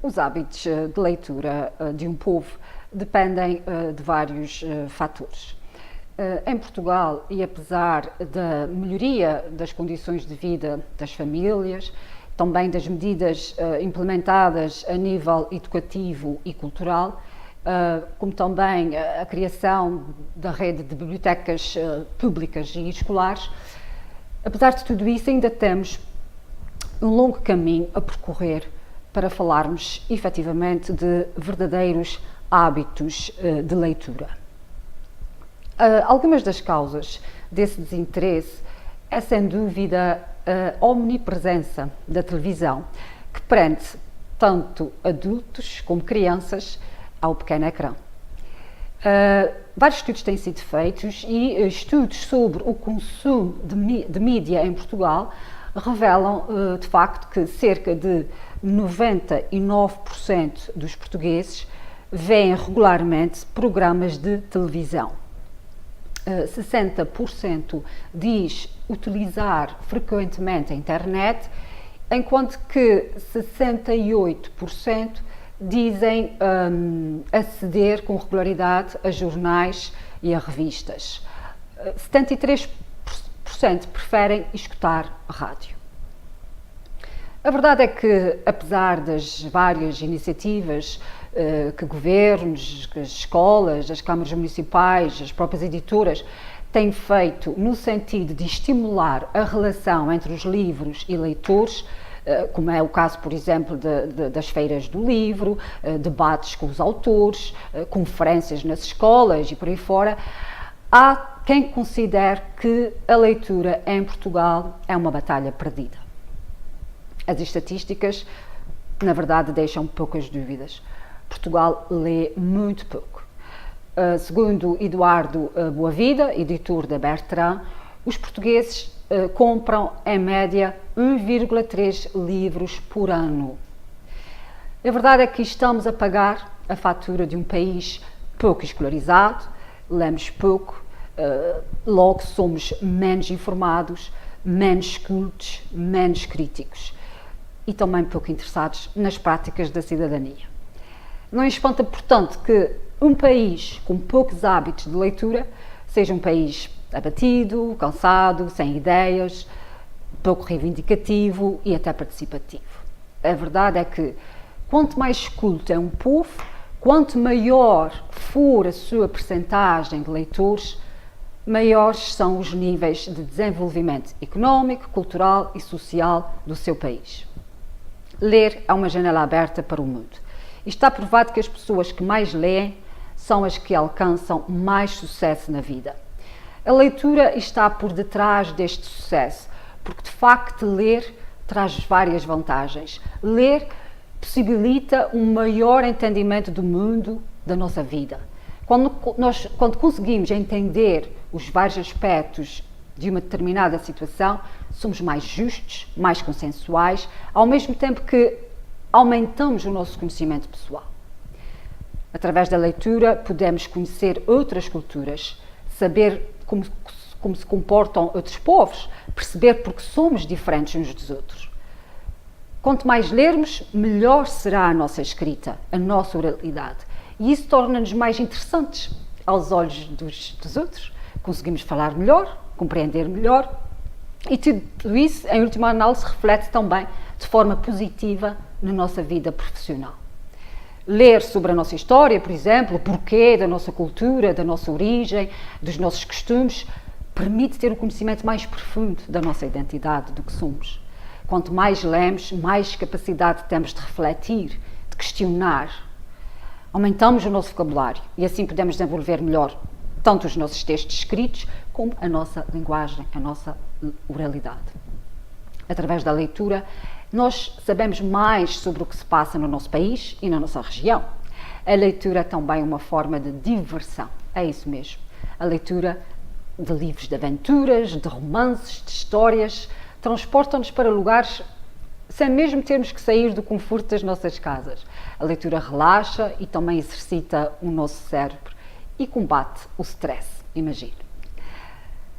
Os hábitos de leitura de um povo dependem de vários fatores. Em Portugal, e apesar da melhoria das condições de vida das famílias, também das medidas implementadas a nível educativo e cultural, como também a criação da rede de bibliotecas públicas e escolares, apesar de tudo isso, ainda temos um longo caminho a percorrer para falarmos efetivamente de verdadeiros hábitos de leitura. Algumas das causas desse desinteresse é, sem dúvida, a omnipresença da televisão, que prende tanto adultos como crianças ao pequeno ecrã. Vários estudos têm sido feitos e estudos sobre o consumo de mídia em Portugal revelam, de facto, que cerca de 99% dos portugueses veem regularmente programas de televisão. 60% diz utilizar frequentemente a internet, enquanto que 68% dizem aceder com regularidade a jornais e a revistas. 73% preferem escutar rádio. A verdade é que, apesar das várias iniciativas que governos, que as escolas, as câmaras municipais, as próprias editoras têm feito no sentido de estimular a relação entre os livros e leitores, como é o caso, por exemplo, das feiras do livro, debates com os autores, conferências nas escolas e por aí fora, há quem considere que a leitura em Portugal é uma batalha perdida. As estatísticas, na verdade, deixam poucas dúvidas. Portugal lê muito pouco. Segundo Eduardo Boavida, editor da Bertrand, os portugueses compram, em média, 1,3 livros por ano. A verdade é que estamos a pagar a fatura de um país pouco escolarizado, lemos pouco, logo somos menos informados, menos cultos, menos críticos e também pouco interessados nas práticas da cidadania. Não espanta, portanto, que um país com poucos hábitos de leitura seja um país abatido, cansado, sem ideias, pouco reivindicativo e até participativo. A verdade é que quanto mais culto é um povo, quanto maior for a sua percentagem de leitores, maiores são os níveis de desenvolvimento económico, cultural e social do seu país. Ler é uma janela aberta para o mundo. E está provado que as pessoas que mais leem são as que alcançam mais sucesso na vida. A leitura está por detrás deste sucesso, porque de facto ler traz várias vantagens. Ler possibilita um maior entendimento do mundo, da nossa vida. Quando conseguimos entender os vários aspectos de uma determinada situação, somos mais justos, mais consensuais, ao mesmo tempo que aumentamos o nosso conhecimento pessoal. Através da leitura podemos conhecer outras culturas, saber como se comportam outros povos, perceber porque somos diferentes uns dos outros. Quanto mais lermos, melhor será a nossa escrita, a nossa oralidade. E isso torna-nos mais interessantes aos olhos dos outros. Conseguimos falar melhor, compreender melhor e tudo isso, em última análise, reflete também de forma positiva na nossa vida profissional. Ler sobre a nossa história, por exemplo, o porquê da nossa cultura, da nossa origem, dos nossos costumes, permite ter um conhecimento mais profundo da nossa identidade, do que somos. Quanto mais lemos, mais capacidade temos de refletir, de questionar. Aumentamos o nosso vocabulário e assim podemos desenvolver melhor tanto os nossos textos escritos como a nossa linguagem, a nossa oralidade. Através da leitura, nós sabemos mais sobre o que se passa no nosso país e na nossa região. A leitura é também uma forma de diversão, é isso mesmo. A leitura de livros de aventuras, de romances, de histórias, transportam-nos para lugares sem mesmo termos que sair do conforto das nossas casas. A leitura relaxa e também exercita o nosso cérebro e combate o stress, imagine.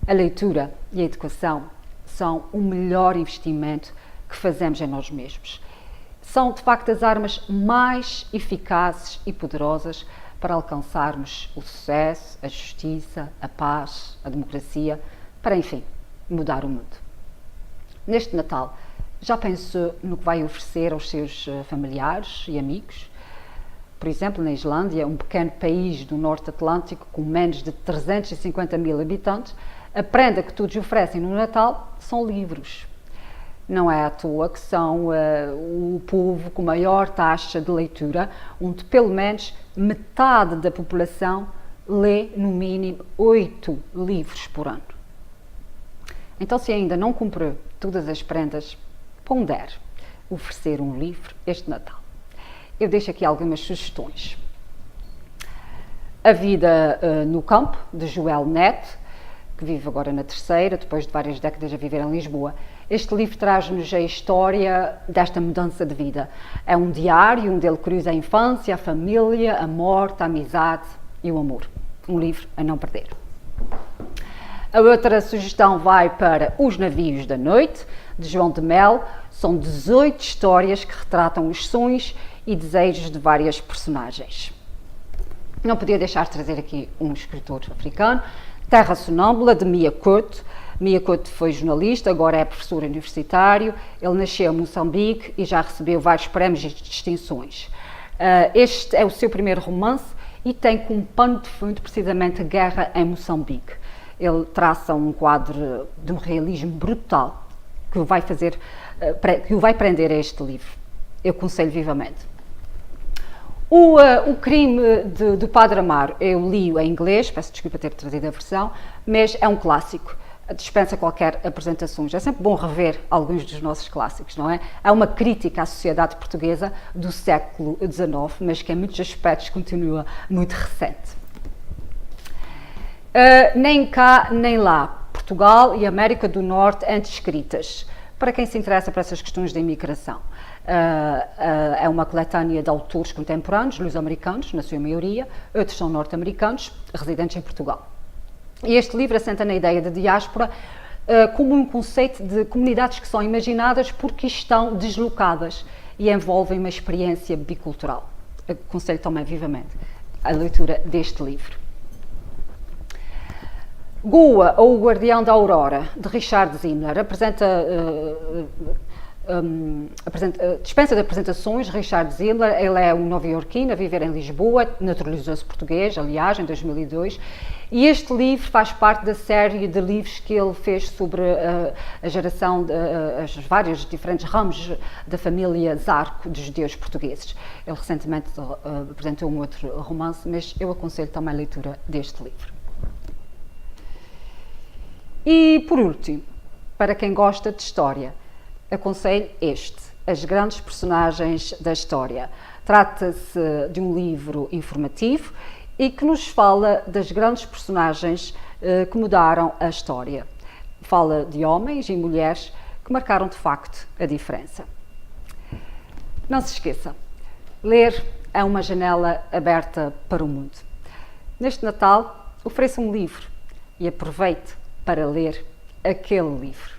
A leitura e a educação são o melhor investimento que fazemos em nós mesmos. são de facto as armas mais eficazes e poderosas para alcançarmos o sucesso, a justiça, a paz, a democracia, para, enfim, mudar o mundo. Neste Natal, já pensou no que vai oferecer aos seus familiares e amigos? Por exemplo, na Islândia, um pequeno país do Norte Atlântico com menos de 350 mil habitantes, a prenda que todos oferecem no Natal são livros. Não é à toa que são o povo com maior taxa de leitura, onde pelo menos metade da população lê no mínimo 8 livros por ano. Então, se ainda não comprou todas as prendas, pondere oferecer um livro este Natal. Eu deixo aqui algumas sugestões. A Vida no Campo, de Joel Neto, que vive agora na terceira, depois de várias décadas a viver em Lisboa. Este livro traz-nos a história desta mudança de vida. É um diário onde ele cruza a infância, a família, a morte, a amizade e o amor. Um livro a não perder. A outra sugestão vai para Os Navios da Noite, de João de Mel. São 18 histórias que retratam os sonhos e desejos de várias personagens. Não podia deixar de trazer aqui um escritor africano, Terra Sonâmbula, de Mia Couto. Mia Couto foi jornalista, agora é professor universitário. Ele nasceu em Moçambique e já recebeu vários prémios e distinções. Este é o seu primeiro romance e tem como pano de fundo precisamente a guerra em Moçambique. Ele traça um quadro de um realismo brutal que o vai prender a este livro. Eu aconselho vivamente. O Crime do Padre Amaro, eu li-o em inglês, peço desculpa ter trazido a versão, mas é um clássico, dispensa qualquer apresentação. É sempre bom rever alguns dos nossos clássicos, não é? É uma crítica à sociedade portuguesa do século XIX, mas que em muitos aspectos continua muito recente. Nem cá, nem lá, Portugal e América do Norte antes escritas, para quem se interessa por essas questões da imigração. É uma coletânea de autores contemporâneos, luso-americanos, na sua maioria, outros são norte-americanos, residentes em Portugal. E este livro assenta na ideia de diáspora como um conceito de comunidades que são imaginadas porque estão deslocadas e envolvem uma experiência bicultural. Aconselho também vivamente a leitura deste livro. Goa, ou O Guardião da Aurora, de Richard Zimmler, dispensa de apresentações. Richard Zimmler, ele é um nova-iorquino a viver em Lisboa, naturalizou-se português, aliás, em 2002, e este livro faz parte da série de livros que ele fez sobre a geração, as vários diferentes ramos da família Zarco, dos judeus portugueses. Ele recentemente apresentou um outro romance, mas eu aconselho também a leitura deste livro. E, por último, para quem gosta de história, aconselho este, As Grandes Personagens da História. Trata-se de um livro informativo e que nos fala das grandes personagens que mudaram a história. Fala de homens e mulheres que marcaram de facto a diferença. Não se esqueça, ler é uma janela aberta para o mundo. Neste Natal, ofereça um livro e aproveite para ler aquele livro.